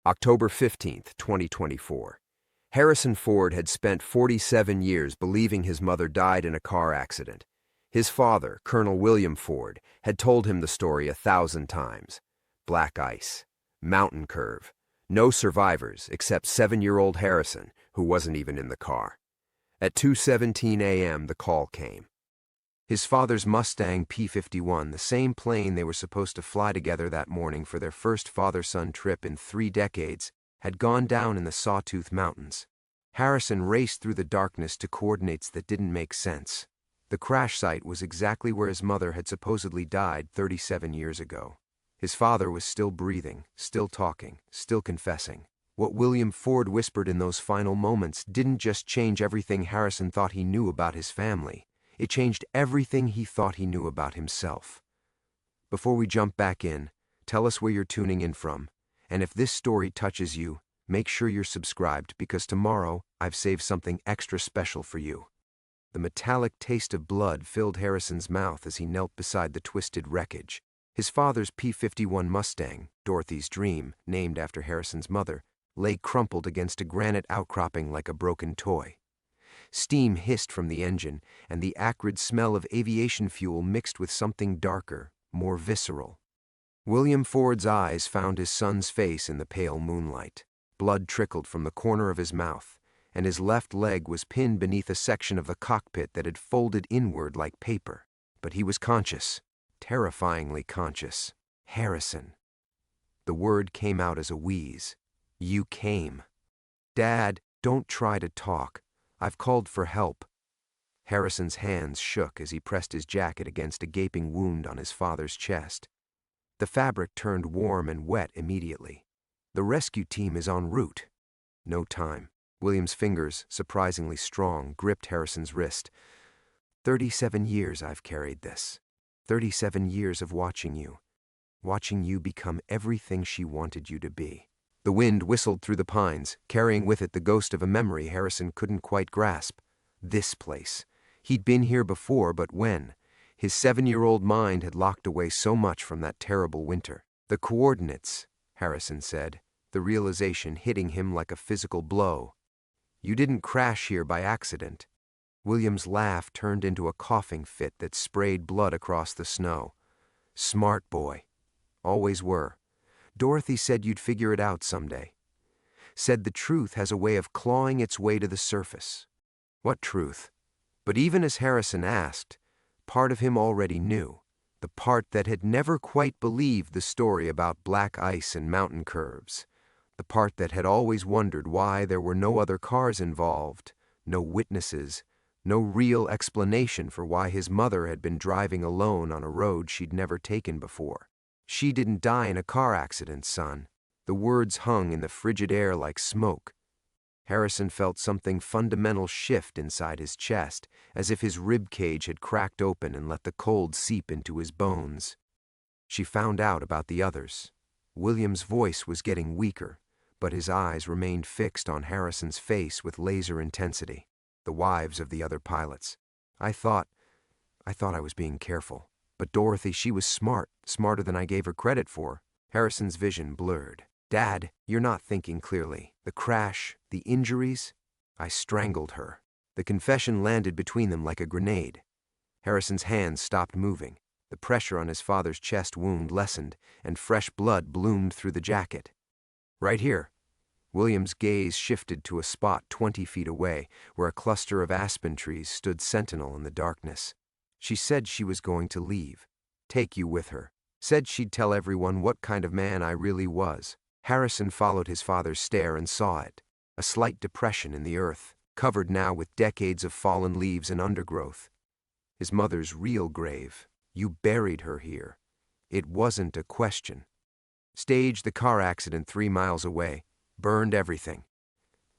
October 15, 2024. Harrison Ford had spent 47 years believing his mother died in a car accident. His father, Colonel William Ford, had told him the story 1,000 times. Black ice, mountain curve, no survivors except 7-year-old Harrison, who wasn't even in the car. At 2:17 a.m., the call came. His father's Mustang P-51, the same plane they were supposed to fly together that morning for their first father-son trip in 3 decades, had gone down in the Sawtooth Mountains. Harrison raced through the darkness to coordinates that didn't make sense. The crash site was exactly where his mother had supposedly died 37 years ago. His father was still breathing, still talking, still confessing. What William Ford whispered in those final moments didn't just change everything Harrison thought he knew about his family. It changed everything he thought he knew about himself. Before we jump back in, tell us where you're tuning in from, and if this story touches you, make sure you're subscribed because tomorrow I've saved something extra special for you. The metallic taste of blood filled Harrison's mouth as he knelt beside the twisted wreckage. His father's P-51 Mustang, Dorothy's dream, named after Harrison's mother, lay crumpled against a granite outcropping like a broken toy. Steam hissed from the engine, and the acrid smell of aviation fuel mixed with something darker, more visceral. William Ford's eyes found his son's face in the pale moonlight. Blood trickled from the corner of his mouth, and his left leg was pinned beneath a section of the cockpit that had folded inward like paper. But he was conscious, terrifyingly conscious. Harrison. The word came out as a wheeze. "You came." "Dad, don't try to talk. I've called for help." Harrison's hands shook as he pressed his jacket against a gaping wound on his father's chest. The fabric turned warm and wet immediately. "The rescue team is en route." No time. William's fingers, surprisingly strong, gripped Harrison's wrist. 37 years I've carried this. 37 years of watching you become everything she wanted you to be. The wind whistled through the pines, carrying with it the ghost of a memory Harrison couldn't quite grasp. This place. He'd been here before, but when? His 7-year-old mind had locked away so much from that terrible winter. "The coordinates," Harrison said, the realization hitting him like a physical blow. "You didn't crash here by accident." William's laugh turned into a coughing fit that sprayed blood across the snow. "Smart boy. Always were. Dorothy said you'd figure it out someday. Said the truth has a way of clawing its way to the surface." What truth? But even as Harrison asked, part of him already knew, the part that had never quite believed the story about black ice and mountain curves, the part that had always wondered why there were no other cars involved, no witnesses, no real explanation for why his mother had been driving alone on a road she'd never taken before. "She didn't die in a car accident, son." The words hung in the frigid air like smoke. Harrison felt something fundamental shift inside his chest, as if his rib cage had cracked open and let the cold seep into his bones. "She found out about the others." William's voice was getting weaker, but his eyes remained fixed on Harrison's face with laser intensity. "The wives of the other pilots. I thought I was being careful. But Dorothy, she was smart, smarter than I gave her credit for." Harrison's vision blurred. "Dad, you're not thinking clearly. The crash, the injuries. I strangled her." The confession landed between them like a grenade. Harrison's hands stopped moving. The pressure on his father's chest wound lessened, and fresh blood bloomed through the jacket. "Right here." William's gaze shifted to a spot 20 feet away, where a cluster of aspen trees stood sentinel in the darkness. "She said she was going to leave. Take you with her. Said she'd tell everyone what kind of man I really was." Harrison followed his father's stare and saw it. A slight depression in the earth, covered now with decades of fallen leaves and undergrowth. His mother's real grave. You buried her here. It wasn't a question. Staged the car accident 3 miles away. Burned everything.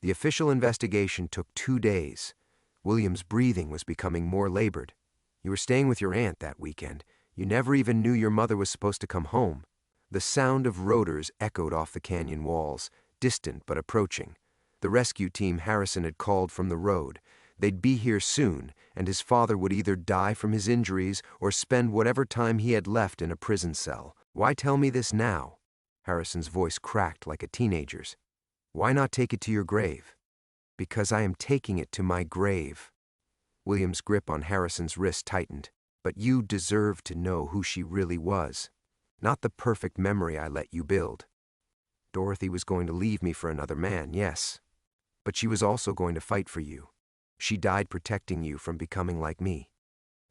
The official investigation took 2 days. William's breathing was becoming more labored. "You were staying with your aunt that weekend. You never even knew your mother was supposed to come home." The sound of rotors echoed off the canyon walls, distant but approaching. The rescue team Harrison had called from the road. They'd be here soon, and his father would either die from his injuries or spend whatever time he had left in a prison cell. "Why tell me this now?" Harrison's voice cracked like a teenager's. "Why not take it to your grave?" "Because I am taking it to my grave." William's grip on Harrison's wrist tightened. "But you deserve to know who she really was. Not the perfect memory I let you build. Dorothy was going to leave me for another man, yes. But she was also going to fight for you. She died protecting you from becoming like me."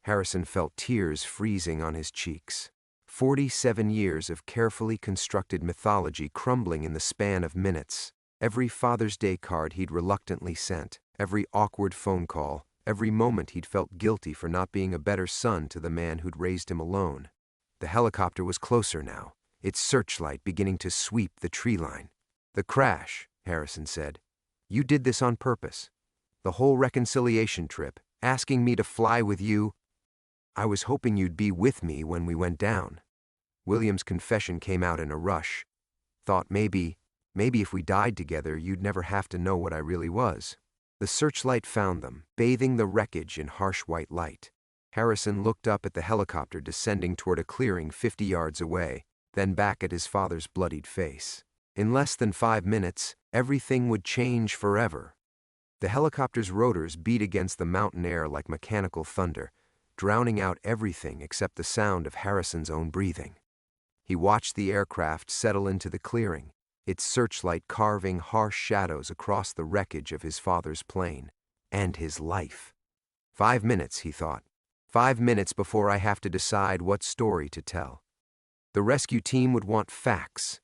Harrison felt tears freezing on his cheeks. 47 years of carefully constructed mythology crumbling in the span of minutes. Every Father's Day card he'd reluctantly sent, every awkward phone call, every moment he'd felt guilty for not being a better son to the man who'd raised him alone. The helicopter was closer now, its searchlight beginning to sweep the tree line. "The crash," Harrison said. "You did this on purpose. The whole reconciliation trip, asking me to fly with you. I was hoping you'd be with me when we went down." William's confession came out in a rush. "Thought maybe if we died together, you'd never have to know what I really was." The searchlight found them, bathing the wreckage in harsh white light. Harrison looked up at the helicopter descending toward a clearing 50 yards away, then back at his father's bloodied face. In less than 5 minutes, everything would change forever. The helicopter's rotors beat against the mountain air like mechanical thunder, drowning out everything except the sound of Harrison's own breathing. He watched the aircraft settle into the clearing, its searchlight carving harsh shadows across the wreckage of his father's plane, and his life. 5 minutes, he thought. 5 minutes before I have to decide what story to tell. The rescue team would want facts.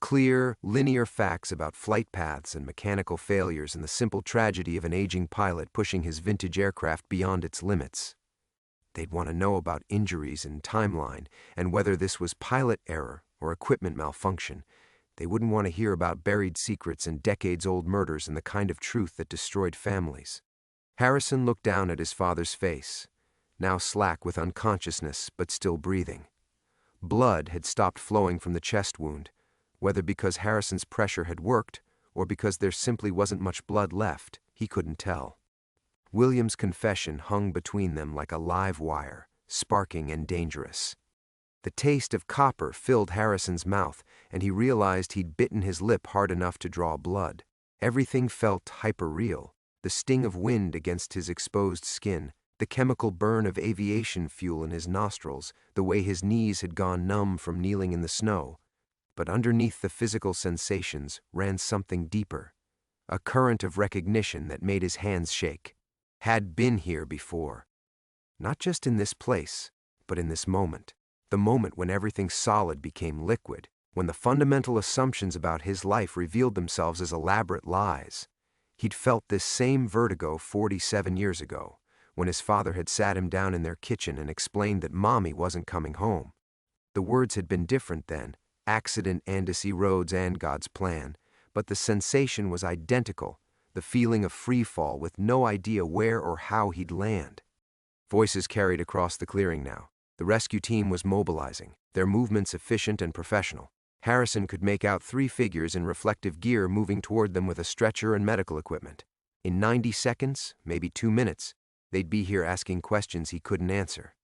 Clear, linear facts about flight paths and mechanical failures and the simple tragedy of an aging pilot pushing his vintage aircraft beyond its limits. They'd want to know about injuries and timeline, and whether this was pilot error or equipment malfunction. They wouldn't want to hear about buried secrets and decades-old murders and the kind of truth that destroyed families. Harrison looked down at his father's face, now slack with unconsciousness but still breathing. Blood had stopped flowing from the chest wound, whether because Harrison's pressure had worked or because there simply wasn't much blood left, he couldn't tell. William's confession hung between them like a live wire, sparking and dangerous. The taste of copper filled Harrison's mouth, and he realized he'd bitten his lip hard enough to draw blood. Everything felt hyper-real, the sting of wind against his exposed skin, the chemical burn of aviation fuel in his nostrils, the way his knees had gone numb from kneeling in the snow. But underneath the physical sensations ran something deeper, a current of recognition that made his hands shake. Had been here before. Not just in this place, but in this moment. The moment when everything solid became liquid, when the fundamental assumptions about his life revealed themselves as elaborate lies. He'd felt this same vertigo 47 years ago, when his father had sat him down in their kitchen and explained that Mommy wasn't coming home. The words had been different then, accident, Andecy roads, and God's plan, but the sensation was identical, the feeling of free fall with no idea where or how he'd land. Voices carried across the clearing now. The rescue team was mobilizing, their movements efficient and professional. Harrison could make out 3 figures in reflective gear moving toward them with a stretcher and medical equipment. In 90 seconds, maybe 2 minutes, they'd be here asking questions he couldn't answer.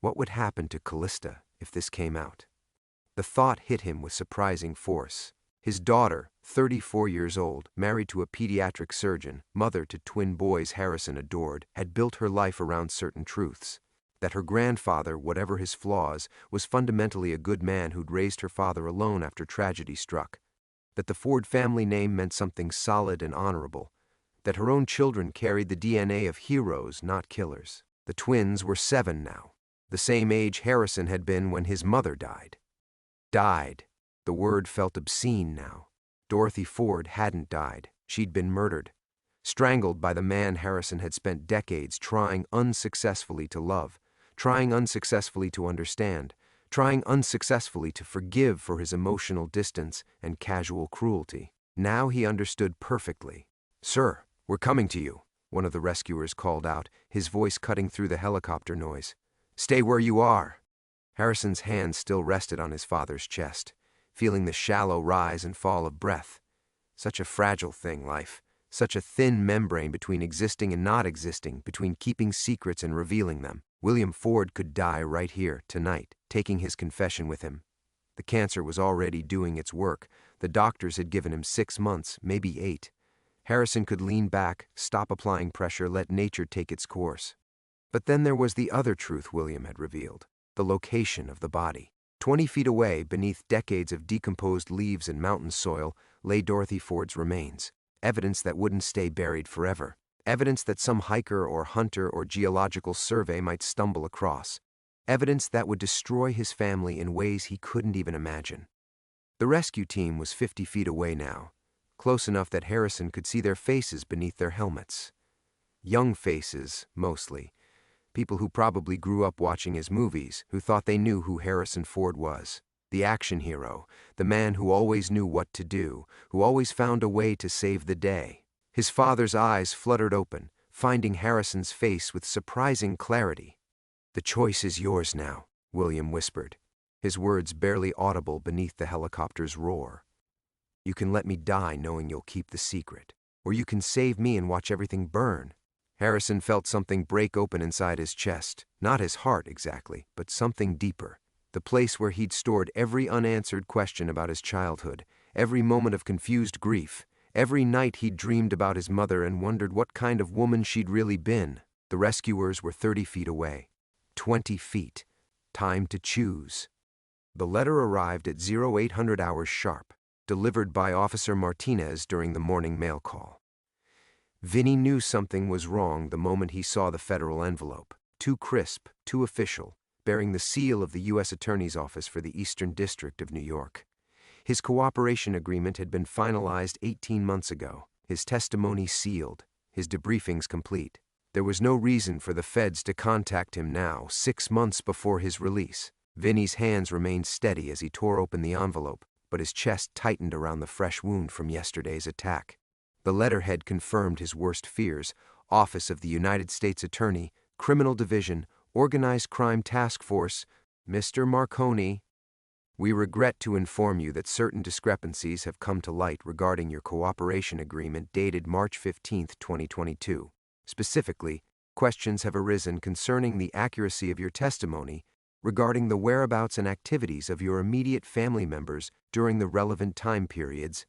What would happen to Callista if this came out? The thought hit him with surprising force. His daughter, 34 years old, married to a pediatric surgeon, mother to twin boys Harrison adored, had built her life around certain truths. That her grandfather, whatever his flaws, was fundamentally a good man who'd raised her father alone after tragedy struck. That the Ford family name meant something solid and honorable. That her own children carried the DNA of heroes, not killers. The twins were 7 now, the same age Harrison had been when his mother died. Died. The word felt obscene now. Dorothy Ford hadn't died. She'd been murdered. Strangled by the man Harrison had spent decades trying unsuccessfully to love, trying unsuccessfully to understand, trying unsuccessfully to forgive for his emotional distance and casual cruelty. Now he understood perfectly. "Sir, we're coming to you," one of the rescuers called out, his voice cutting through the helicopter noise. "Stay where you are." Harrison's hand still rested on his father's chest, feeling the shallow rise and fall of breath. Such a fragile thing, life. Such a thin membrane between existing and not existing, between keeping secrets and revealing them. William Ford could die right here, tonight, taking his confession with him. The cancer was already doing its work. The doctors had given him 6 months, maybe 8. Harrison could lean back, stop applying pressure, let nature take its course. But then there was the other truth William had revealed: the location of the body. 20 feet away, beneath decades of decomposed leaves and mountain soil, lay Dorothy Ford's remains. Evidence that wouldn't stay buried forever. Evidence that some hiker or hunter or geological survey might stumble across. Evidence that would destroy his family in ways he couldn't even imagine. The rescue team was 50 feet away now, close enough that Harrison could see their faces beneath their helmets. Young faces, mostly. People who probably grew up watching his movies, who thought they knew who Harrison Ford was. The action hero, the man who always knew what to do, who always found a way to save the day. His father's eyes fluttered open, finding Harrison's face with surprising clarity. "The choice is yours now," William whispered, his words barely audible beneath the helicopter's roar. "You can let me die knowing you'll keep the secret, or you can save me and watch everything burn." Harrison felt something break open inside his chest, not his heart exactly, but something deeper. The place where he'd stored every unanswered question about his childhood, every moment of confused grief, every night he'd dreamed about his mother and wondered what kind of woman she'd really been. The rescuers were 30 feet away. 20 feet. Time to choose. The letter arrived at 0800 hours sharp, delivered by Officer Martinez during the morning mail call. Vinny knew something was wrong the moment he saw the federal envelope, too crisp, too official, bearing the seal of the U.S. Attorney's Office for the Eastern District of New York. His cooperation agreement had been finalized 18 months ago, his testimony sealed, his debriefings complete. There was no reason for the feds to contact him now, 6 months before his release. Vinny's hands remained steady as he tore open the envelope, but his chest tightened around the fresh wound from yesterday's attack. The letterhead confirmed his worst fears: Office of the United States Attorney, Criminal Division, Organized Crime Task Force, Mr. Marconi. "We regret to inform you that certain discrepancies have come to light regarding your cooperation agreement dated March 15, 2022. Specifically, questions have arisen concerning the accuracy of your testimony regarding the whereabouts and activities of your immediate family members during the relevant time periods.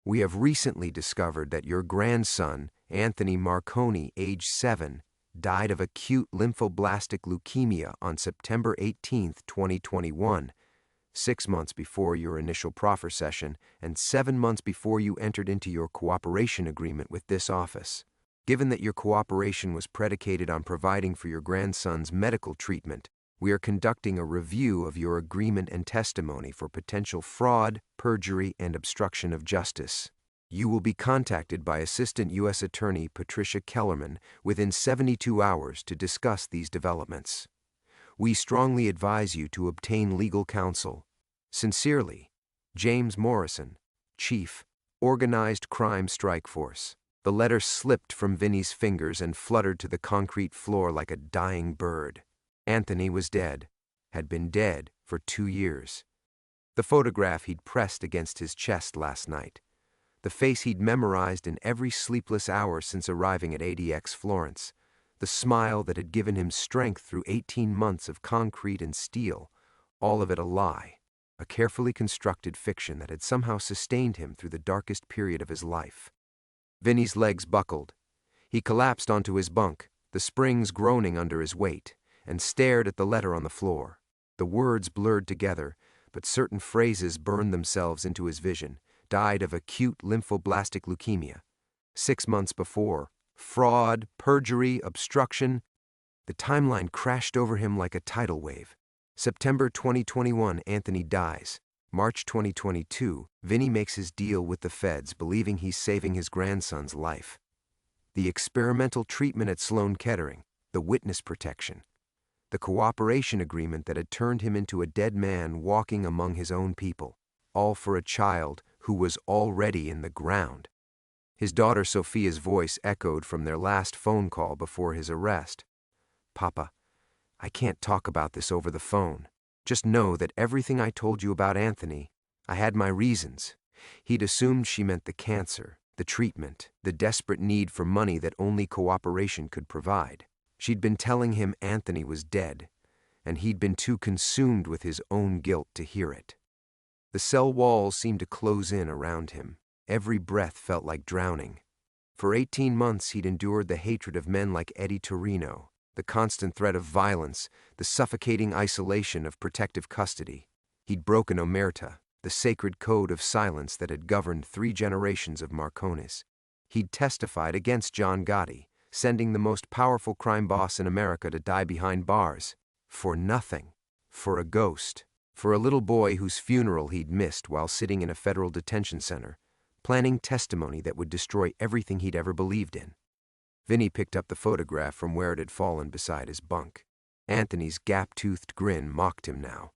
We have recently discovered that your grandson, Anthony Marconi, age 7, died of acute lymphoblastic leukemia on September 18, 2021, 6 months before your initial proffer session and 7 months before you entered into your cooperation agreement with this office. Given that your cooperation was predicated on providing for your grandson's medical treatment, we are conducting a review of your agreement and testimony for potential fraud, perjury, and obstruction of justice. You will be contacted by Assistant U.S. Attorney Patricia Kellerman within 72 hours to discuss these developments. We strongly advise you to obtain legal counsel. Sincerely, James Morrison, Chief, Organized Crime Strike Force." The letter slipped from Vinny's fingers and fluttered to the concrete floor like a dying bird. Anthony was dead, had been dead for 2 years. The photograph he'd pressed against his chest last night. The face he'd memorized in every sleepless hour since arriving at ADX Florence. The smile that had given him strength through 18 months of concrete and steel. All of it a lie, a carefully constructed fiction that had somehow sustained him through the darkest period of his life. Vinny's legs buckled. He collapsed onto his bunk, the springs groaning under his weight, and stared at the letter on the floor. The words blurred together, but certain phrases burned themselves into his vision. Died of acute lymphoblastic leukemia. 6 months before. Fraud, perjury, obstruction. The timeline crashed over him like a tidal wave. September 2021, Anthony dies. March 2022, Vinny makes his deal with the feds, believing he's saving his grandson's life. The experimental treatment at Sloan Kettering, the witness protection, the cooperation agreement that had turned him into a dead man walking among his own people, all for a child who was already in the ground. His daughter Sophia's voice echoed from their last phone call before his arrest. "Papa, I can't talk about this over the phone. Just know that everything I told you about Anthony, I had my reasons." He'd assumed she meant the cancer, the treatment, the desperate need for money that only cooperation could provide. She'd been telling him Anthony was dead, and he'd been too consumed with his own guilt to hear it. The cell walls seemed to close in around him. Every breath felt like drowning. For 18 months he'd endured the hatred of men like Eddie Torino, the constant threat of violence, the suffocating isolation of protective custody. He'd broken omerta, the sacred code of silence that had governed 3 generations of Marconis. He'd testified against John Gotti, sending the most powerful crime boss in America to die behind bars. For nothing. For a ghost. For a little boy whose funeral he'd missed while sitting in a federal detention center, planning testimony that would destroy everything he'd ever believed in. Vinny picked up the photograph from where it had fallen beside his bunk. Anthony's gap-toothed grin mocked him now.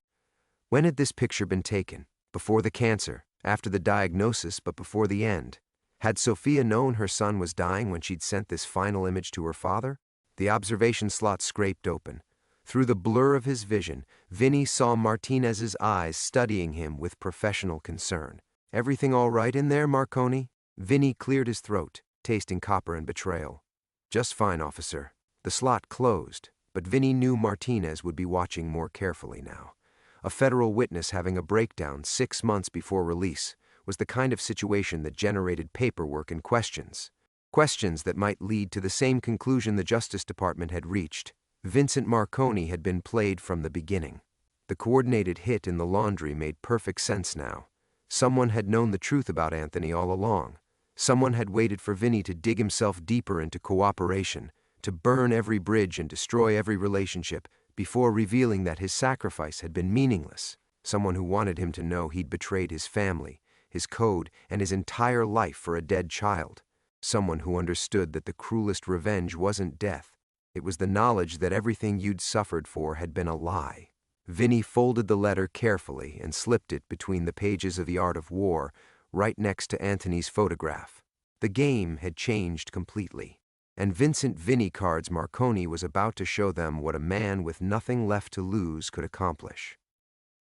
When had this picture been taken? Before the cancer, after the diagnosis, but before the end. Had Sophia known her son was dying when she'd sent this final image to her father? The observation slot scraped open. Through the blur of his vision, Vinny saw Martinez's eyes studying him with professional concern. "Everything all right in there, Marconi?" Vinny cleared his throat, tasting copper and betrayal. "Just fine, officer." The slot closed, but Vinny knew Martinez would be watching more carefully now. A federal witness having a breakdown 6 months before release was the kind of situation that generated paperwork and questions. Questions that might lead to the same conclusion the Justice Department had reached. Vincent Marconi had been played from the beginning. The coordinated hit in the laundry made perfect sense now. Someone had known the truth about Anthony all along. Someone had waited for Vinny to dig himself deeper into cooperation, to burn every bridge and destroy every relationship, before revealing that his sacrifice had been meaningless. Someone who wanted him to know he'd betrayed his family, his code, and his entire life for a dead child. Someone who understood that the cruelest revenge wasn't death. It was the knowledge that everything you'd suffered for had been a lie. Vinny folded the letter carefully and slipped it between the pages of The Art of War, right next to Anthony's photograph. The game had changed completely, and Vincent "Vinny" Cards Marconi was about to show them what a man with nothing left to lose could accomplish.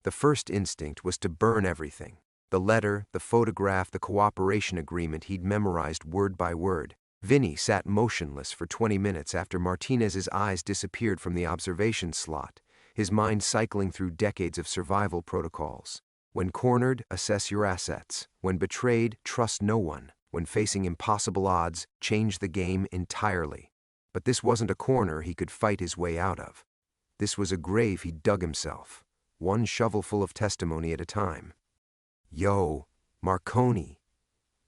The first instinct was to burn everything. The letter, the photograph, the cooperation agreement he'd memorized word by word. Vinny sat motionless for 20 minutes after Martinez's eyes disappeared from the observation slot, his mind cycling through decades of survival protocols. When cornered, assess your assets. When betrayed, trust no one. When facing impossible odds, change the game entirely. But this wasn't a corner he could fight his way out of. This was a grave he'd dug himself, one shovelful of testimony at a time. "Yo, Marconi."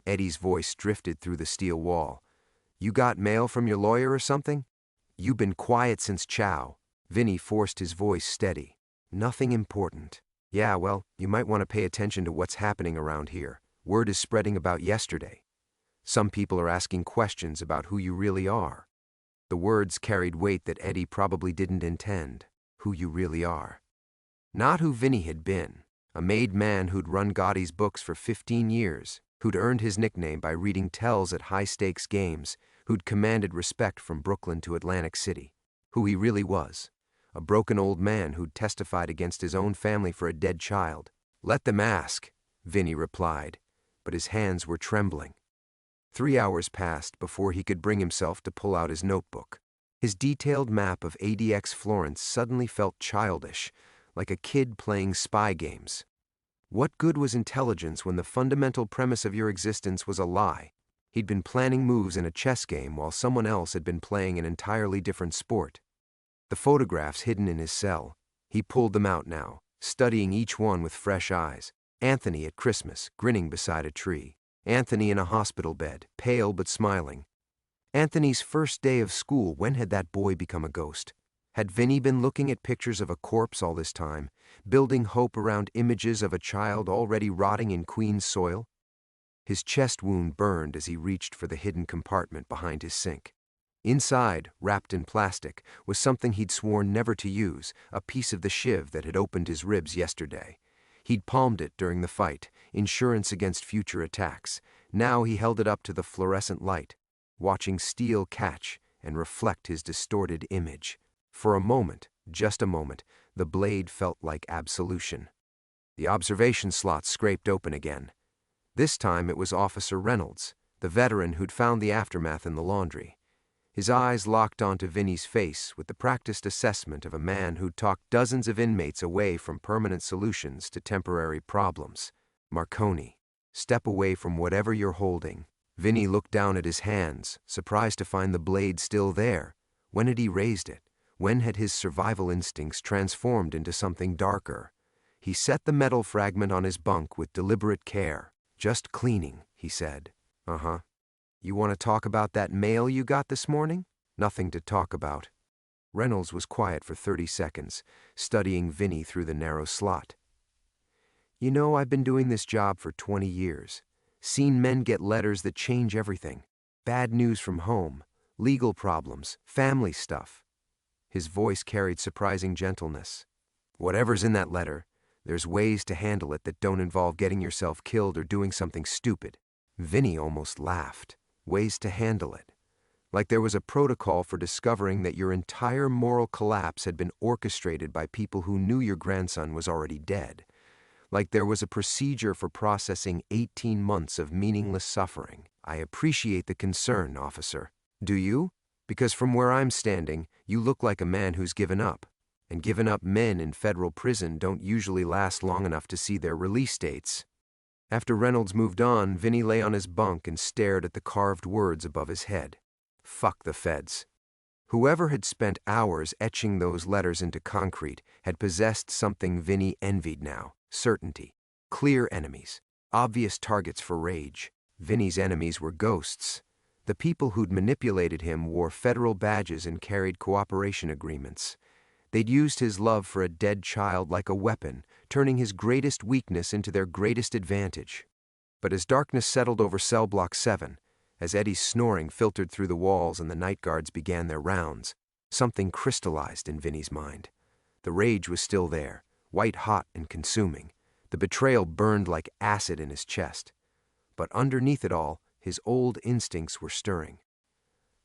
Eddie's voice drifted through the steel wall. "You got mail from your lawyer or something? You been quiet since chow." Vinny forced his voice steady. "Nothing important." "Yeah, well, you might want to pay attention to what's happening around here. Word is spreading about yesterday. Some people are asking questions about who you really are." The words carried weight that Eddie probably didn't intend. Who you really are. Not who Vinny had been. A made man who'd run Gotti's books for 15 years, who'd earned his nickname by reading tells at high-stakes games, who'd commanded respect from Brooklyn to Atlantic City. Who he really was. A broken old man who'd testified against his own family for a dead child. "Let them ask," Vinny replied, but his hands were trembling. 3 hours passed before he could bring himself to pull out his notebook. His detailed map of ADX Florence suddenly felt childish, like a kid playing spy games. What good was intelligence when the fundamental premise of your existence was a lie? He'd been planning moves in a chess game while someone else had been playing an entirely different sport. The photographs hidden in his cell. He pulled them out now, studying each one with fresh eyes. Anthony at Christmas, grinning beside a tree. Anthony in a hospital bed, pale but smiling. Anthony's first day of school. When had that boy become a ghost? Had Vinny been looking at pictures of a corpse all this time, building hope around images of a child already rotting in Queen's soil? His chest wound burned as he reached for the hidden compartment behind his sink. Inside, wrapped in plastic, was something he'd sworn never to use, a piece of the shiv that had opened his ribs yesterday. He'd palmed it during the fight, insurance against future attacks. Now he held it up to the fluorescent light, watching steel catch and reflect his distorted image. For a moment, just a moment, the blade felt like absolution. The observation slot scraped open again. This time it was Officer Reynolds, the veteran who'd found the aftermath in the laundry. His eyes locked onto Vinny's face with the practiced assessment of a man who'd talked dozens of inmates away from permanent solutions to temporary problems. Marconi, step away from whatever you're holding. Vinny looked down at his hands, surprised to find the blade still there. When had he raised it? When had his survival instincts transformed into something darker? He set the metal fragment on his bunk with deliberate care. "Just cleaning," he said. "Uh-huh. You want to talk about that mail you got this morning?" "Nothing to talk about." Reynolds was quiet for 30 seconds, studying Vinny through the narrow slot. "You know, I've been doing this job for 20 years. Seen men get letters that change everything. Bad news from home, legal problems, family stuff." His voice carried surprising gentleness. "Whatever's in that letter, there's ways to handle it that don't involve getting yourself killed or doing something stupid." Vinny almost laughed. Ways to handle it. Like there was a protocol for discovering that your entire moral collapse had been orchestrated by people who knew your grandson was already dead. Like there was a procedure for processing 18 months of meaningless suffering. "I appreciate the concern, officer." "Do you? Because from where I'm standing, you look like a man who's given up. And given up men in federal prison don't usually last long enough to see their release dates." After Reynolds moved on, Vinny lay on his bunk and stared at the carved words above his head. Fuck the feds. Whoever had spent hours etching those letters into concrete had possessed something Vinny envied now: certainty. Clear enemies. Obvious targets for rage. Vinny's enemies were ghosts. The people who'd manipulated him wore federal badges and carried cooperation agreements. They'd used his love for a dead child like a weapon, turning his greatest weakness into their greatest advantage. But as darkness settled over cell block 7, as Eddie's snoring filtered through the walls and the night guards began their rounds, something crystallized in Vinny's mind. The rage was still there, white-hot and consuming. The betrayal burned like acid in his chest. But underneath it all, his old instincts were stirring.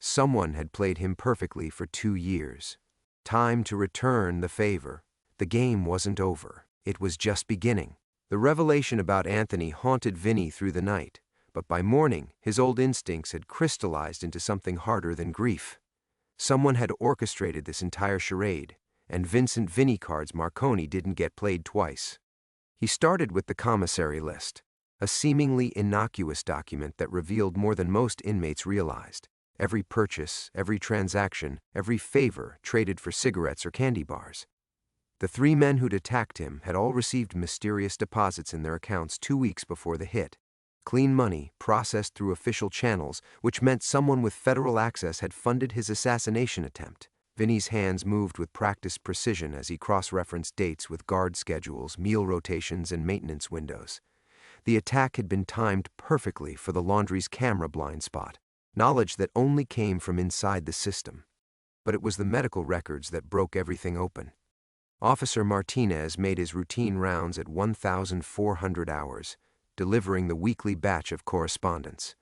Someone had played him perfectly for 2 years. Time to return the favor. The game wasn't over. It was just beginning. The revelation about Anthony haunted Vinny through the night, but by morning, his old instincts had crystallized into something harder than grief. Someone had orchestrated this entire charade, and Vincent Vinny Card's Marconi didn't get played twice. He started with the commissary list, a seemingly innocuous document that revealed more than most inmates realized. Every purchase, every transaction, every favor traded for cigarettes or candy bars. The 3 men who'd attacked him had all received mysterious deposits in their accounts 2 weeks before the hit. Clean money, processed through official channels, which meant someone with federal access had funded his assassination attempt. Vinny's hands moved with practiced precision as he cross-referenced dates with guard schedules, meal rotations, and maintenance windows. The attack had been timed perfectly for the laundry's camera blind spot. Knowledge that only came from inside the system. But it was the medical records that broke everything open. Officer Martinez made his routine rounds at 1,400 hours, delivering the weekly batch of correspondence.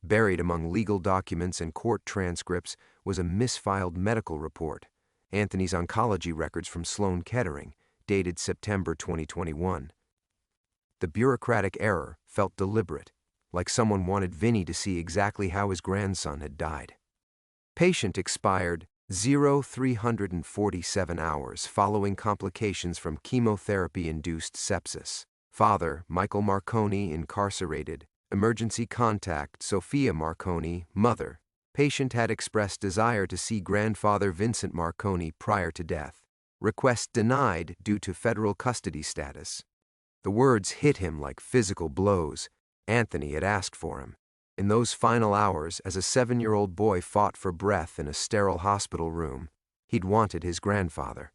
Buried among legal documents and court transcripts was a misfiled medical report, Anthony's oncology records from Sloan Kettering, dated September 2021. The bureaucratic error felt deliberate, like someone wanted Vinny to see exactly how his grandson had died. Patient expired 347 hours following complications from chemotherapy-induced sepsis. Father, Michael Marconi, incarcerated. Emergency contact, Sophia Marconi, mother. Patient had expressed desire to see grandfather Vincent Marconi prior to death. Request denied due to federal custody status. The words hit him like physical blows. Anthony had asked for him. In those final hours, as a 7-year-old boy fought for breath in a sterile hospital room, he'd wanted his grandfather.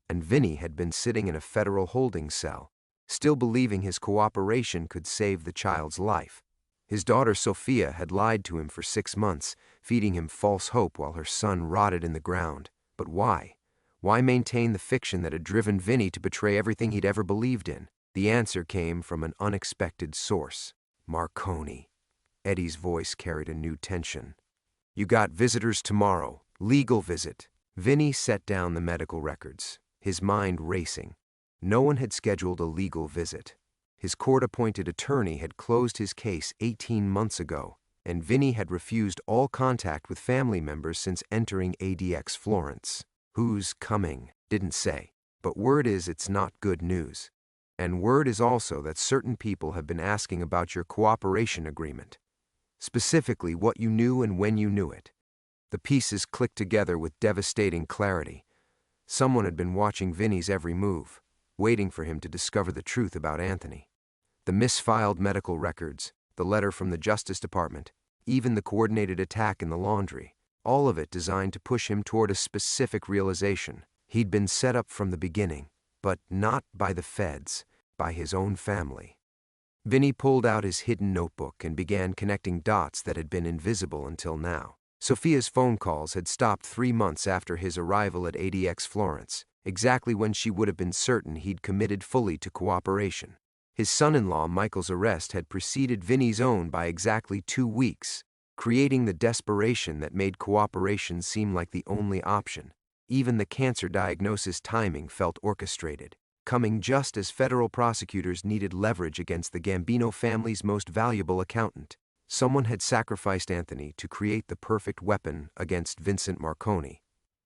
And Vinny had been sitting in a federal holding cell, still believing his cooperation could save the child's life. His daughter Sophia had lied to him for 6 months, feeding him false hope while her son rotted in the ground. But why? Why maintain the fiction that had driven Vinny to betray everything he'd ever believed in? The answer came from an unexpected source. Marconi. Eddie's voice carried a new tension. "You got visitors tomorrow. Legal visit." Vinny set down the medical records, his mind racing. No one had scheduled a legal visit. His court-appointed attorney had closed his case 18 months ago. and Vinny had refused all contact with family members since entering ADX Florence. Who's coming? Didn't say. But word is it's not good news. And word is also that certain people have been asking about your cooperation agreement. Specifically, what you knew and when you knew it. The pieces clicked together with devastating clarity. Someone had been watching Vinny's every move, waiting for him to discover the truth about Anthony. The misfiled medical records, the letter from the Justice Department, even the coordinated attack in the laundry, all of it designed to push him toward a specific realization. He'd been set up from the beginning, but not by the feds, by his own family. Vinny pulled out his hidden notebook and began connecting dots that had been invisible until now. Sophia's phone calls had stopped 3 months after his arrival at ADX Florence, exactly when she would have been certain he'd committed fully to cooperation. His son-in-law Michael's arrest had preceded Vinny's own by exactly 2 weeks, creating the desperation that made cooperation seem like the only option. Even the cancer diagnosis timing felt orchestrated, coming just as federal prosecutors needed leverage against the Gambino family's most valuable accountant. Someone had sacrificed Anthony to create the perfect weapon against Vincent Marconi.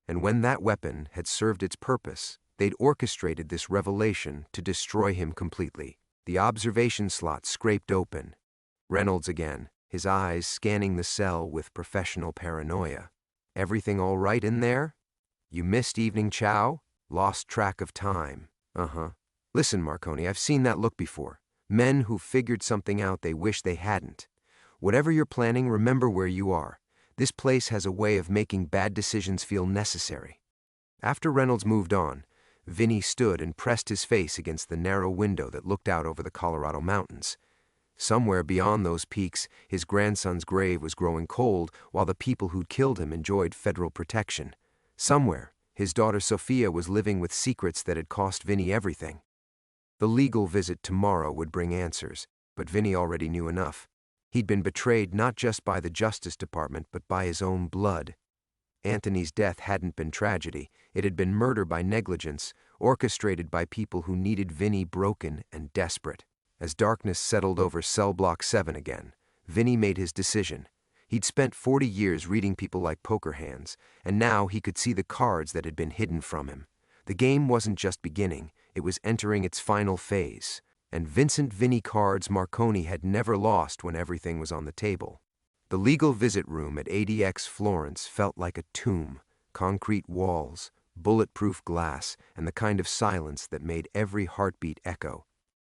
And when that weapon had served its purpose, they'd orchestrated this revelation to destroy him completely. The observation slot scraped open. Reynolds again, his eyes scanning the cell with professional paranoia. Everything all right in there? You missed evening chow? Lost track of time. Listen, Marconi, I've seen that look before. Men who figured something out they wish they hadn't. Whatever you're planning, remember where you are. This place has a way of making bad decisions feel necessary. After Reynolds moved on, Vinny stood and pressed his face against the narrow window that looked out over the Colorado mountains. Somewhere beyond those peaks, his grandson's grave was growing cold while the people who'd killed him enjoyed federal protection. Somewhere, his daughter Sophia was living with secrets that had cost Vinny everything. The legal visit tomorrow would bring answers, but Vinny already knew enough. He'd been betrayed not just by the Justice Department, but by his own blood. Anthony's death hadn't been tragedy. It had been murder by negligence, orchestrated by people who needed Vinny broken and desperate. As darkness settled over Cell Block 7 again, Vinny made his decision. He'd spent 40 years reading people like poker hands, and now he could see the cards that had been hidden from him. The game wasn't just beginning, it was entering its final phase. And Vincent Vinny cards Marconi had never lost when everything was on the table. The legal visit room at ADX Florence felt like a tomb, concrete walls, bulletproof glass, and the kind of silence that made every heartbeat echo.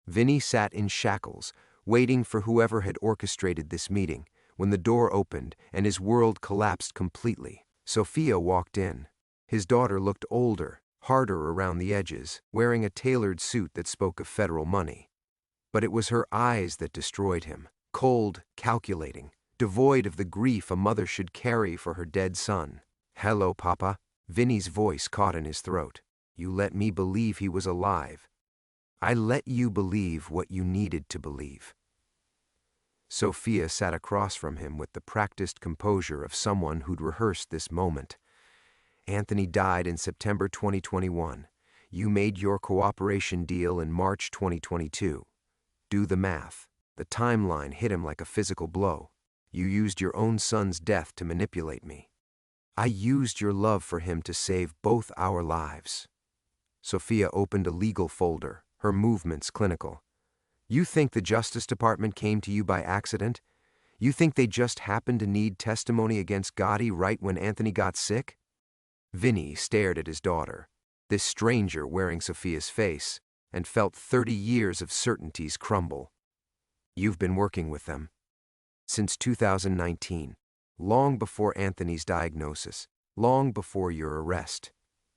Vinny sat in shackles, waiting for whoever had orchestrated this meeting, when the door opened and his world collapsed completely. Sophia walked in. His daughter looked older, harder around the edges, wearing a tailored suit that spoke of federal money. But it was her eyes that destroyed him, cold, calculating, devoid of the grief a mother should carry for her dead son. "Hello, Papa." Vinny's voice caught in his throat. "You let me believe he was alive. I let you believe what you needed to believe." Sophia sat across from him with the practiced composure of someone who'd rehearsed this moment. "Anthony died in September 2021. You made your cooperation deal in March 2022. Do the math. The timeline hit him like a physical blow. You used your own son's death to manipulate me. I used your love for him to save both our lives." Sophia opened a legal folder, her movements clinical. "You think the Justice Department came to you by accident? You think they just happened to need testimony against Gotti right when Anthony got sick?" Vinny stared at his daughter, this stranger wearing Sophia's face, and felt 30 years of certainties crumble. "You've been working with them since 2019, long before Anthony's diagnosis, long before your arrest."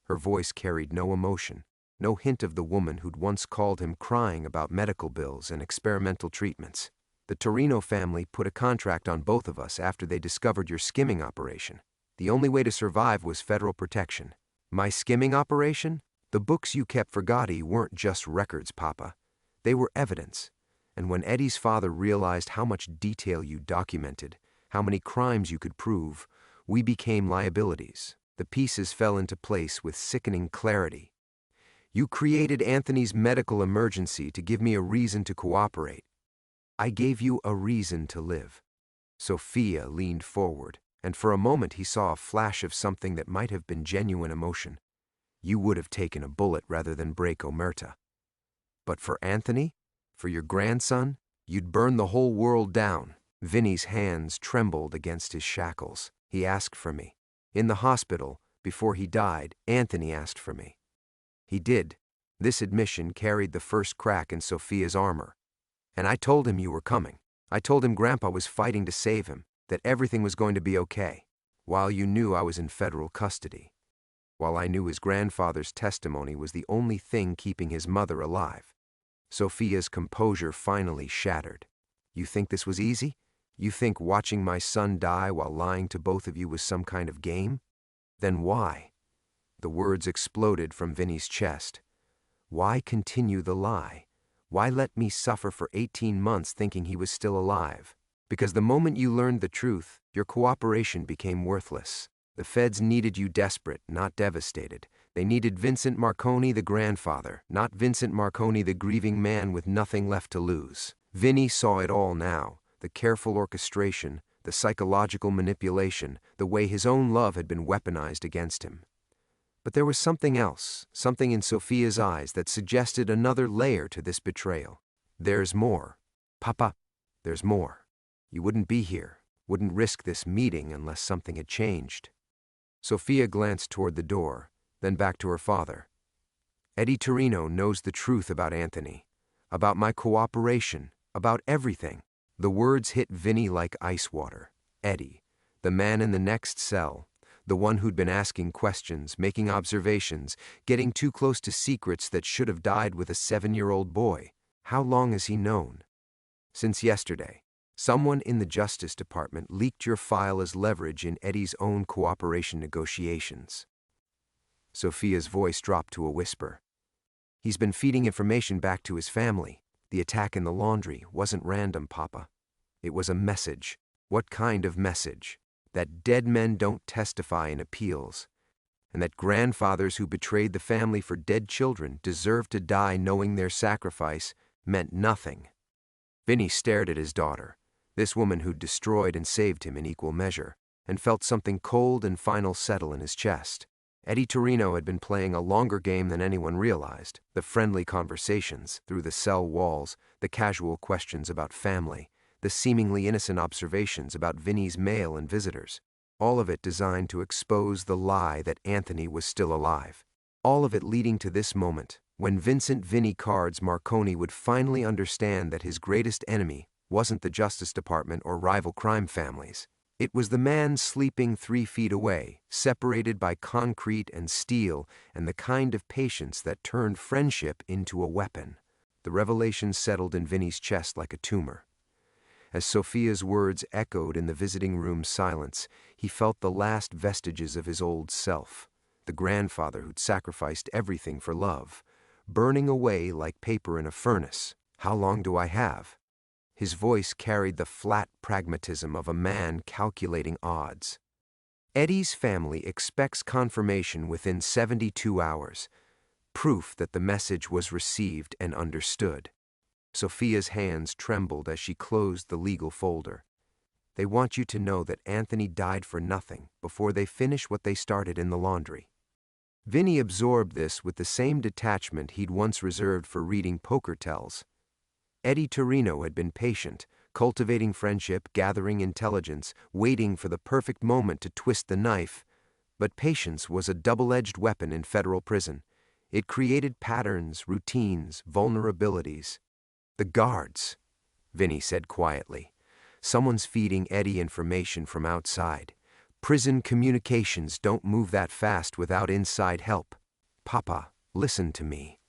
Her voice carried no emotion, no hint of the woman who'd once called him crying about medical bills and experimental treatments. "The Torino family put a contract on both of us after they discovered your skimming operation. The only way to survive was federal protection." "My skimming operation? The books you kept for Gotti weren't just records, Papa. They were evidence. And when Eddie's father realized how much detail you documented, how many crimes you could prove, we became liabilities. The pieces fell into place with sickening clarity. You created Anthony's medical emergency to give me a reason to cooperate. I gave you a reason to live. Sophia leaned forward, and for a moment he saw a flash of something that might have been genuine emotion. You would have taken a bullet rather than break Omerta. But for Anthony? For your grandson? You'd burn the whole world down. Vinny's hands trembled against his shackles. He asked for me. In the hospital, before he died, Anthony asked for me. He did. This admission carried the first crack in Sophia's armor. And I told him you were coming. I told him Grandpa was fighting to save him, that everything was going to be okay, while you knew I was in federal custody. While I knew his grandfather's testimony was the only thing keeping his mother alive. Sophia's composure finally shattered. You think this was easy? You think watching my son die while lying to both of you was some kind of game? Then why? The words exploded from Vinny's chest. Why continue the lie? Why let me suffer for 18 months thinking he was still alive? Because the moment you learned the truth, your cooperation became worthless. The feds needed you desperate, not devastated. They needed Vincent Marconi, the grandfather, not Vincent Marconi, the grieving man with nothing left to lose. Vinny saw it all now, the careful orchestration, the psychological manipulation, the way his own love had been weaponized against him. But there was something else, something in Sophia's eyes that suggested another layer to this betrayal. There's more. Papa, there's more. You wouldn't be here, wouldn't risk this meeting unless something had changed. Sophia glanced toward the door, then back to her father. Eddie Torino knows the truth about Anthony, about my cooperation, about everything. The words hit Vinny like ice water. Eddie, the man in the next cell, the one who'd been asking questions, making observations, getting too close to secrets that should have died with a 7-year-old boy. How long has he known? Since yesterday. Someone in the Justice Department leaked your file as leverage in Eddie's own cooperation negotiations. Sophia's voice dropped to a whisper. He's been feeding information back to his family. The attack in the laundry wasn't random, Papa. It was a message. What kind of message? That dead men don't testify in appeals, and that grandfathers who betrayed the family for dead children deserve to die knowing their sacrifice meant nothing. Vinny stared at his daughter, this woman who'd destroyed and saved him in equal measure, and felt something cold and final settle in his chest. Eddie Torino had been playing a longer game than anyone realized. The friendly conversations through the cell walls, the casual questions about family, the seemingly innocent observations about Vinny's mail and visitors. All of it designed to expose the lie that Anthony was still alive. All of it leading to this moment, when Vincent Vinny Cards Marconi would finally understand that his greatest enemy wasn't the Justice Department or rival crime families. It was the man sleeping 3 feet away, separated by concrete and steel, and the kind of patience that turned friendship into a weapon. The revelation settled in Vinny's chest like a tumor. As Sophia's words echoed in the visiting room's silence, he felt the last vestiges of his old self, the grandfather who'd sacrificed everything for love, burning away like paper in a furnace. How long do I have? His voice carried the flat pragmatism of a man calculating odds. Eddie's family expects confirmation within 72 hours, proof that the message was received and understood. Sophia's hands trembled as she closed the legal folder. They want you to know that Anthony died for nothing before they finish what they started in the laundry. Vinny absorbed this with the same detachment he'd once reserved for reading poker tells. Eddie Torino had been patient, cultivating friendship, gathering intelligence, waiting for the perfect moment to twist the knife. But patience was a double-edged weapon in federal prison. It created patterns, routines, vulnerabilities. The guards, Vinny said quietly. Someone's feeding Eddie information from outside. Prison communications don't move that fast without inside help. Papa, listen to me.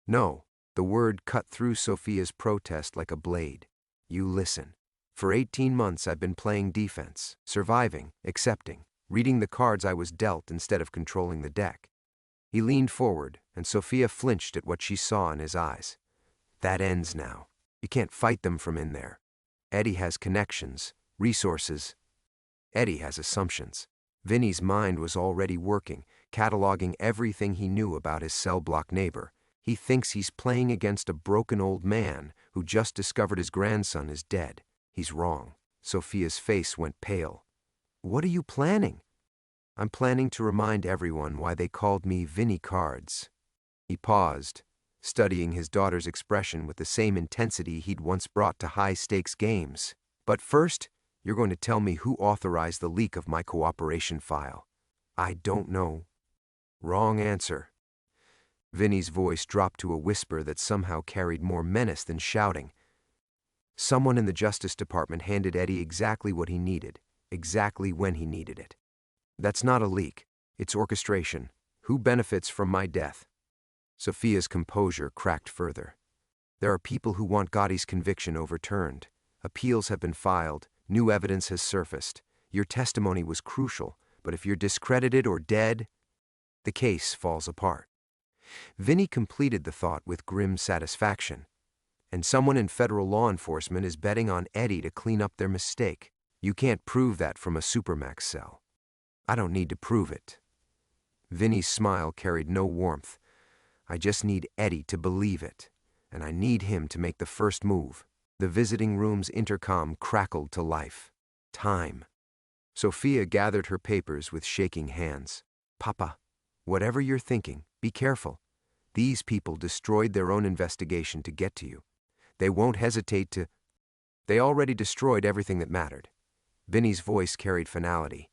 No, the word cut through Sophia's protest like a blade. You listen. For 18 months I've been playing defense, surviving, accepting, reading the cards I was dealt instead of controlling the deck. He leaned forward, and Sophia flinched at what she saw in his eyes. That ends now. You can't fight them from in there. Eddie has connections, resources. Eddie has assumptions. Vinny's mind was already working, cataloging everything he knew about his cell block neighbor. He thinks he's playing against a broken old man who just discovered his grandson is dead. He's wrong. Sophia's face went pale. "What are you planning?" "I'm planning to remind everyone why they called me Vinnie Cards." He paused, studying his daughter's expression with the same intensity he'd once brought to high-stakes games. "But first, you're going to tell me who authorized the leak of my cooperation file." "I don't know." "Wrong answer." Vinnie's voice dropped to a whisper that somehow carried more menace than shouting. "Someone in the Justice Department handed Eddie exactly what he needed, exactly when he needed it. That's not a leak. It's orchestration. Who benefits from my death?" Sophia's composure cracked further. "There are people who want Gotti's conviction overturned. Appeals have been filed. New evidence has surfaced. Your testimony was crucial, but if you're discredited or dead, the case falls apart." Vinnie completed the thought with grim satisfaction. "And someone in federal law enforcement is betting on Eddie to clean up their mistake. You can't prove that from a supermax cell." "I don't need to prove it." Vinnie's smile carried no warmth. "I just need Eddie to believe it, and I need him to make the first move." The visiting room's intercom crackled to life. Time. Sophia gathered her papers with shaking hands. "Papa, whatever you're thinking, be careful. These people destroyed their own investigation to get to you. They won't hesitate to... They already destroyed everything that mattered." Vinnie's voice carried finality.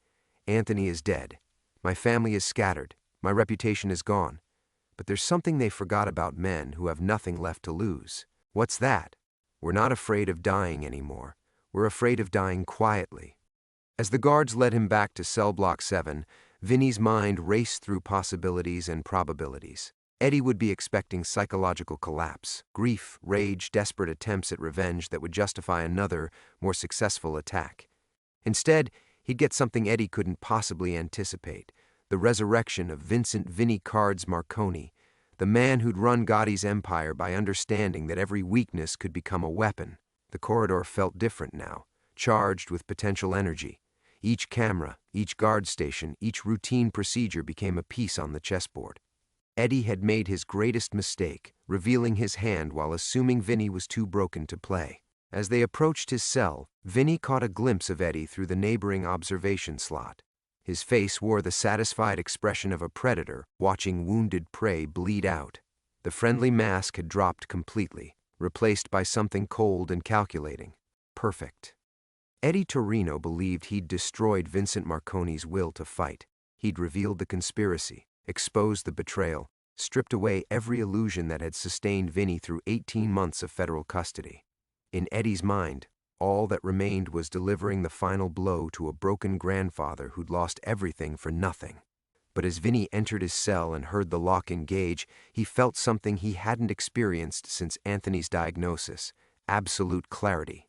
"Anthony is dead. My family is scattered. My reputation is gone. But there's something they forgot about men who have nothing left to lose." "What's that?" "We're not afraid of dying anymore. We're afraid of dying quietly." As the guards led him back to cell block 7, Vinnie's mind raced through possibilities and probabilities. Eddie would be expecting psychological collapse, grief, rage, desperate attempts at revenge that would justify another, more successful attack. Instead, he'd get something Eddie couldn't possibly anticipate: the resurrection of Vincent "Vinnie Cards" Marconi, the man who'd run Gotti's empire by understanding that every weakness could become a weapon. The corridor felt different now, charged with potential energy. Each camera, each guard station, each routine procedure became a piece on the chessboard. Eddie had made his greatest mistake, revealing his hand while assuming Vinnie was too broken to play. As they approached his cell, Vinnie caught a glimpse of Eddie through the neighboring observation slot. His face wore the satisfied expression of a predator watching wounded prey bleed out. The friendly mask had dropped completely, replaced by something cold and calculating. Perfect. Eddie Torino believed he'd destroyed Vincent Marconi's will to fight. He'd revealed the conspiracy, exposed the betrayal, stripped away every illusion that had sustained Vinnie through 18 months of federal custody. In Eddie's mind, all that remained was delivering the final blow to a broken grandfather who'd lost everything for nothing. But as Vinnie entered his cell and heard the lock engage, he felt something he hadn't experienced since Anthony's diagnosis: absolute clarity.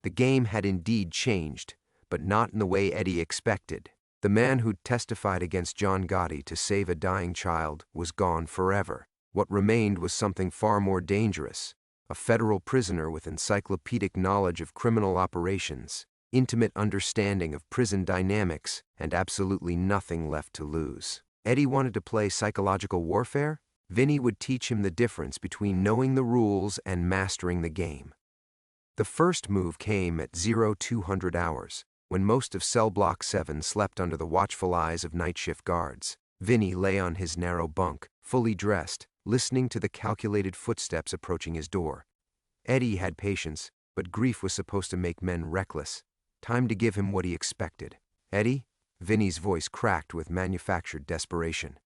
The game had indeed changed, but not in the way Eddie expected. The man who'd testified against John Gotti to save a dying child was gone forever. What remained was something far more dangerous: a federal prisoner with encyclopedic knowledge of criminal operations, intimate understanding of prison dynamics, and absolutely nothing left to lose. Eddie wanted to play psychological warfare? Vinnie would teach him the difference between knowing the rules and mastering the game. The first move came at 0200 hours, when most of cell block 7 slept under the watchful eyes of night shift guards. Vinnie lay on his narrow bunk, fully dressed, listening to the calculated footsteps approaching his door. Eddie had patience, but grief was supposed to make men reckless. Time to give him what he expected. "Eddie?" Vinnie's voice cracked with manufactured desperation.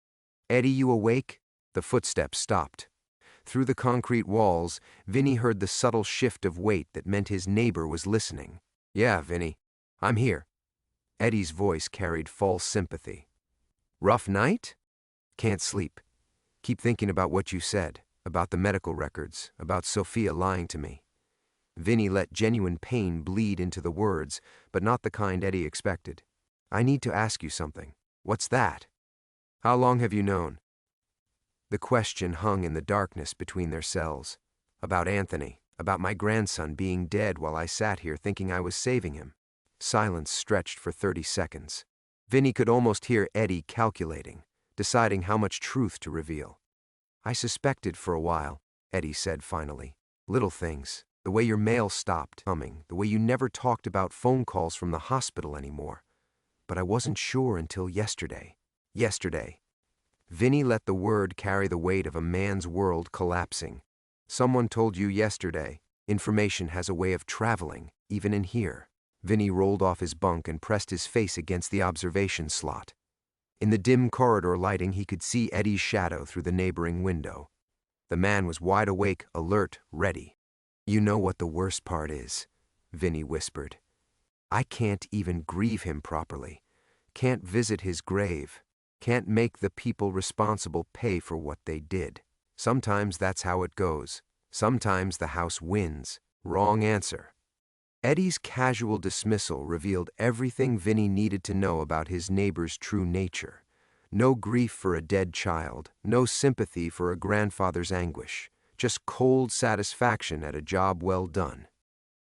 "Eddie, you awake?" The footsteps stopped. Through the concrete walls, Vinnie heard the subtle shift of weight that meant his neighbor was listening. "Yeah, Vinnie, I'm here." Eddie's voice carried false sympathy. "Rough night?" "Can't sleep. Keep thinking about what you said, about the medical records, about Sophia lying to me." Vinnie let genuine pain bleed into the words, but not the kind Eddie expected. "I need to ask you something." "What's that?" "How long have you known?" The question hung in the darkness between their cells. "About Anthony, about my grandson being dead while I sat here thinking I was saving him." Silence stretched for 30 seconds. Vinnie could almost hear Eddie calculating, deciding how much truth to reveal. "I suspected for a while," Eddie said finally. "Little things, The way your mail stopped coming, the way you never talked about phone calls from the hospital anymore. But I wasn't sure until yesterday. Yesterday. Vinny let the word carry the weight of a man's world collapsing. Someone told you yesterday, information has a way of traveling, even in here. Vinny rolled off his bunk and pressed his face against the observation slot. In the dim corridor lighting, he could see Eddie's shadow through the neighboring window. The man was wide awake, alert, ready. "You know what the worst part is," Vinny whispered. "I can't even grieve him properly. Can't visit his grave. Can't make the people responsible pay for what they did. Sometimes that's how it goes. Sometimes the house wins. Wrong answer." Eddie's casual dismissal revealed everything Vinny needed to know about his neighbor's true nature. No grief for a dead child, no sympathy for a grandfather's anguish, just cold satisfaction at a job well done.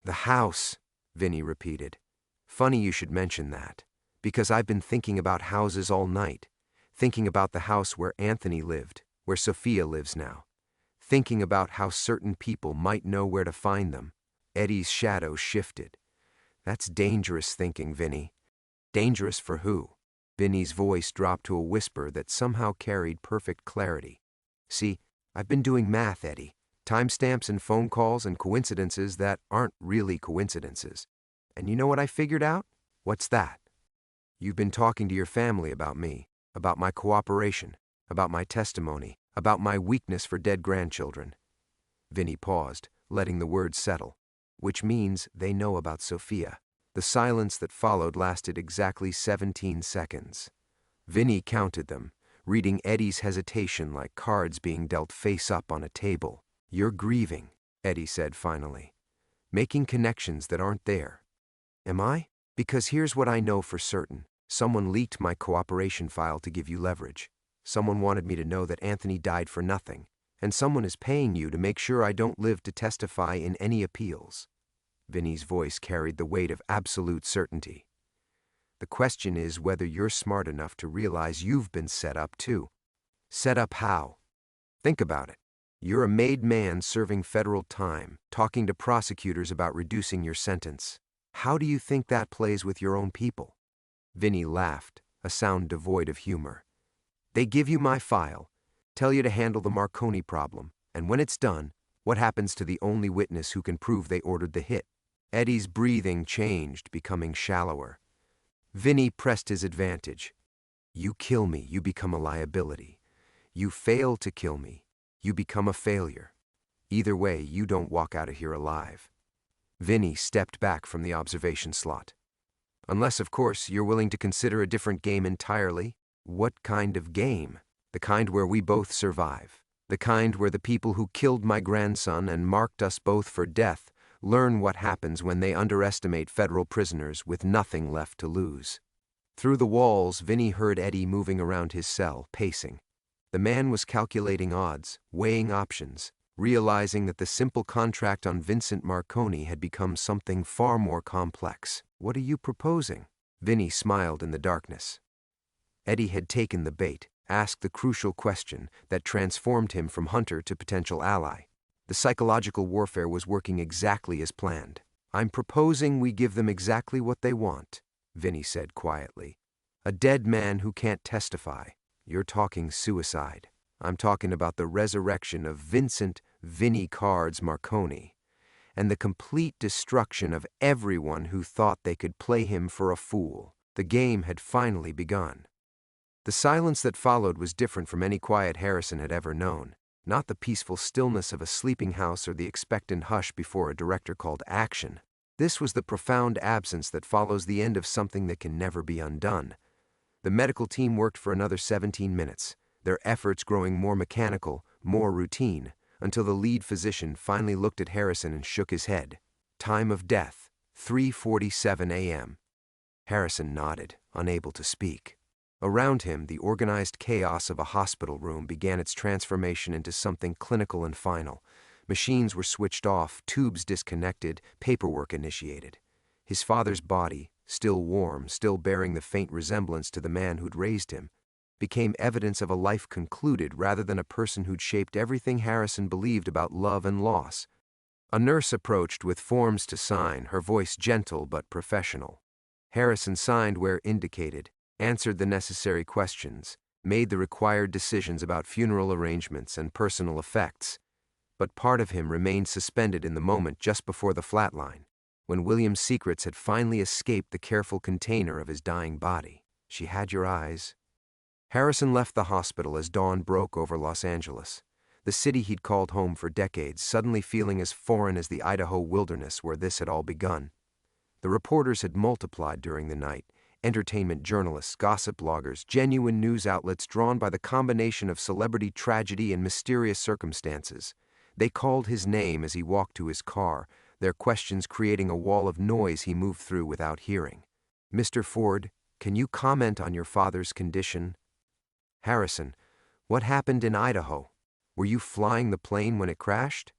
"The house," Vinny repeated. "Funny you should mention that, because I've been thinking about houses all night, thinking about the house where Anthony lived, where Sophia lives now, thinking about how certain people might know where to find them." Eddie's shadow shifted. "That's dangerous thinking, Vinny." "Dangerous for who?" Vinny's voice dropped to a whisper that somehow carried perfect clarity. "See, I've been doing math, Eddie. Timestamps and phone calls and coincidences that aren't really coincidences. And you know what I figured out?" "What's that?" "You've been talking to your family about me, about my cooperation, about my testimony, about my weakness for dead grandchildren." Vinny paused, letting the words settle. "Which means they know about Sophia." The silence that followed lasted exactly 17 seconds. Vinny counted them, reading Eddie's hesitation like cards being dealt face up on a table. "You're grieving," Eddie said finally. "Making connections that aren't there." "Am I? Because here's what I know for certain. Someone leaked my cooperation file to give you leverage. Someone wanted me to know that Anthony died for nothing. And someone is paying you to make sure I don't live to testify in any appeals." Vinny's voice carried the weight of absolute certainty. "The question is whether you're smart enough to realize you've been set up too." "Set up how?" "Think about it. You're a made man serving federal time, talking to prosecutors about reducing your sentence. How do you think that plays with your own people?" Vinny laughed, a sound devoid of humor. "They give you my file, tell you to handle the Marconi problem, and when it's done, what happens to the only witness who can prove they ordered the hit?" Eddie's breathing changed, becoming shallower. Vinny pressed his advantage. "You kill me, you become a liability. You fail to kill me, you become a failure. Either way, you don't walk out of here alive." Vinny stepped back from the observation slot. "Unless, of course, you're willing to consider a different game entirely." "What kind of game?" "The kind where we both survive. The kind where the people who killed my grandson and marked us both for death learn what happens when they underestimate federal prisoners with nothing left to lose." Through the walls, Vinny heard Eddie moving around his cell, pacing. The man was calculating odds, weighing options, realizing that the simple contract on Vincent Marconi had become something far more complex. "What are you proposing?" Vinny smiled in the darkness. Eddie had taken the bait, asked the crucial question that transformed him from hunter to potential ally. The psychological warfare was working exactly as planned. "I'm proposing we give them exactly what they want," Vinny said quietly. "A dead man who can't testify. You're talking suicide. I'm talking about the resurrection of Vincent Vinny Cards Marconi, and the complete destruction of everyone who thought they could play him for a fool." The game had finally begun. The silence that followed was different from any quiet Harrison had ever known. Not the peaceful stillness of a sleeping house or the expectant hush before a director called action. This was the profound absence that follows the end of something that can never be undone. The medical team worked for another 17 minutes, their efforts growing more mechanical, more routine, until the lead physician finally looked at Harrison and shook his head. "Time of death, 3:47 a.m. Harrison nodded, unable to speak. Around him, the organized chaos of a hospital room began its transformation into something clinical and final. Machines were switched off, tubes disconnected, paperwork initiated. His father's body, still warm, still bearing the faint resemblance to the man who'd raised him, became evidence of a life concluded rather than a person who'd shaped everything Harrison believed about love and loss. A nurse approached with forms to sign, her voice gentle but professional. Harrison signed where indicated, answered the necessary questions, made the required decisions about funeral arrangements and personal effects. But part of him remained suspended in the moment just before the flatline, when William's secrets had finally escaped the careful container of his dying body. She had your eyes. Harrison left the hospital as dawn broke over Los Angeles, the city he'd called home for decades, suddenly feeling as foreign as the Idaho wilderness where this had all begun. The reporters had multiplied during the night, entertainment journalists, gossip bloggers, genuine news outlets drawn by the combination of celebrity tragedy and mysterious circumstances. They called his name as he walked to his car, their questions creating a wall of noise he moved through without hearing. "Mr. Ford, can you comment on your father's condition?" "Harrison, what happened in Idaho? Were you flying the plane when it crashed?"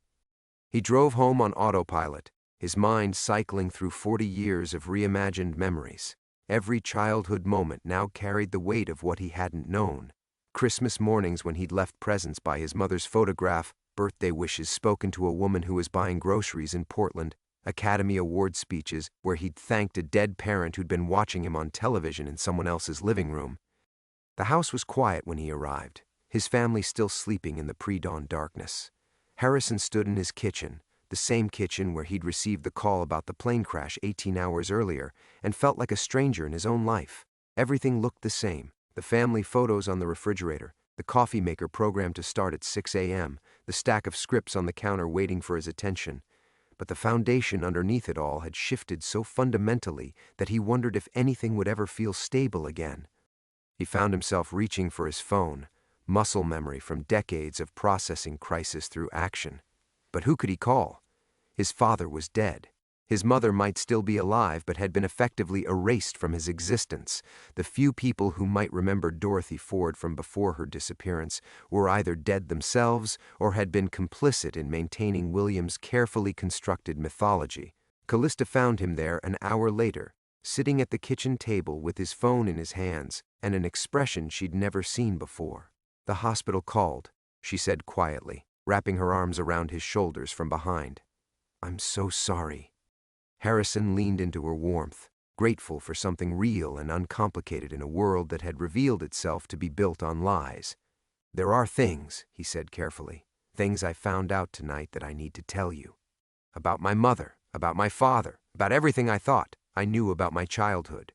He drove home on autopilot, his mind cycling through 40 years of reimagined memories. Every childhood moment now carried the weight of what he hadn't known. Christmas mornings when he'd left presents by his mother's photograph, birthday wishes spoken to a woman who was buying groceries in Portland, Academy Award speeches where he'd thanked a dead parent who'd been watching him on television in someone else's living room. The house was quiet when he arrived, his family still sleeping in the pre-dawn darkness. Harrison stood in his kitchen, the same kitchen where he'd received the call about the plane crash 18 hours earlier, and felt like a stranger in his own life. Everything looked the same, the family photos on the refrigerator, the coffee maker programmed to start at 6 a.m., the stack of scripts on the counter waiting for his attention. But the foundation underneath it all had shifted so fundamentally that he wondered if anything would ever feel stable again. He found himself reaching for his phone, muscle memory from decades of processing crisis through action. But who could he call? His father was dead. His mother might still be alive but had been effectively erased from his existence. The few people who might remember Dorothy Ford from before her disappearance were either dead themselves or had been complicit in maintaining William's carefully constructed mythology. Callista found him there an hour later, sitting at the kitchen table with his phone in his hands and an expression she'd never seen before. "The hospital called," she said quietly, wrapping her arms around his shoulders from behind. "I'm so sorry." Harrison leaned into her warmth, grateful for something real and uncomplicated in a world that had revealed itself to be built on lies. "There are things," he said carefully, "things I found out tonight that I need to tell you. About my mother, about my father, about everything I thought I knew about my childhood."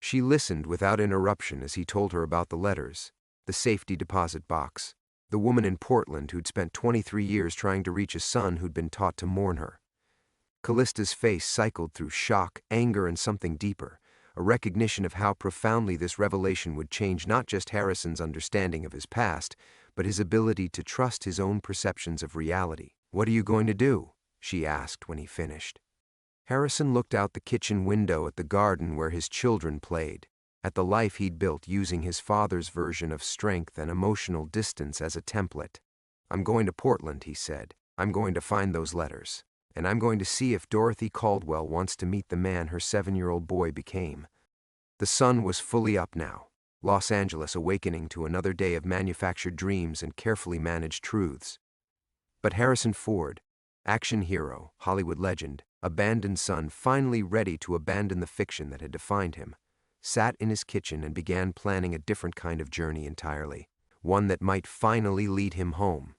She listened without interruption as he told her about the letters, the safety deposit box, the woman in Portland who'd spent 23 years trying to reach a son who'd been taught to mourn her. Callista's face cycled through shock, anger, and something deeper, a recognition of how profoundly this revelation would change not just Harrison's understanding of his past, but his ability to trust his own perceptions of reality. "What are you going to do?" she asked when he finished. Harrison looked out the kitchen window at the garden where his children played, at the life he'd built using his father's version of strength and emotional distance as a template. "I'm going to Portland," he said. "I'm going to find those letters. And I'm going to see if Dorothy Caldwell wants to meet the man her 7-year-old boy became." The sun was fully up now, Los Angeles awakening to another day of manufactured dreams and carefully managed truths. But Harrison Ford, action hero, Hollywood legend, abandoned son finally ready to abandon the fiction that had defined him, sat in his kitchen and began planning a different kind of journey entirely, one that might finally lead him home.